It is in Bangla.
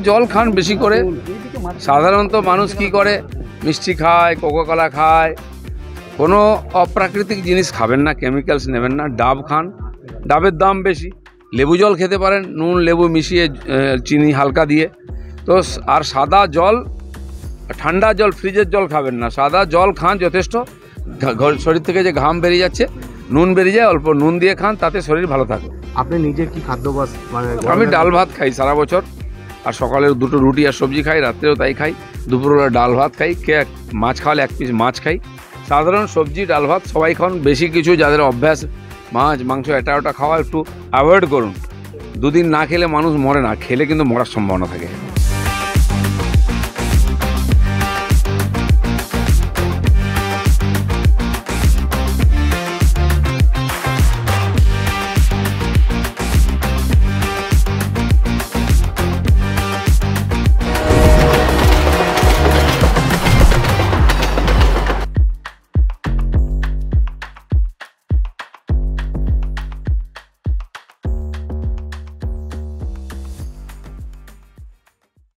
জল খান বেশি করে। সাধারণত মানুষ কি করে, মিষ্টি খায়, কোকাকোলা খায়, কোনো অপ্রাকৃতিক জিনিস খাবেন না, কেমিক্যালস নেবেন না। ডাব খান, ডাবের দাম বেশি। লেবু জল খেতে পারেন, নুন লেবু মিশিয়ে, চিনি হালকা দিয়ে। তো আর সাদা জল, ঠান্ডা জল, ফ্রিজের জল খাবেন না, সাদা জল খান যথেষ্ট। শরীর থেকে যে ঘাম বেরিয়ে যাচ্ছে, নুন বেরিয়ে যায়, অল্প নুন দিয়ে খান, তাতে শরীর ভালো থাকে। আপনি নিজে কি খাদ্যাভ্যাস মানে? আমি ডাল ভাত খাই সারা বছর, আর সকালে 2টো রুটি আর সবজি খাই, রাত্রেও তাই খাই। দুপুরবেলা ডাল ভাত খাই, মাছ খাওয়ালে 1 পিস মাছ খাই। সাধারণ সবজি ডাল ভাত সবাই খান। বেশি কিছু যাদের অভ্যাস মাছ মাংস এটা ওটা খাওয়া একটু অ্যাভয়েড করুন। 2 দিন না খেলে মানুষ মরে না, খেলে কিন্তু মরার সম্ভাবনা থাকে।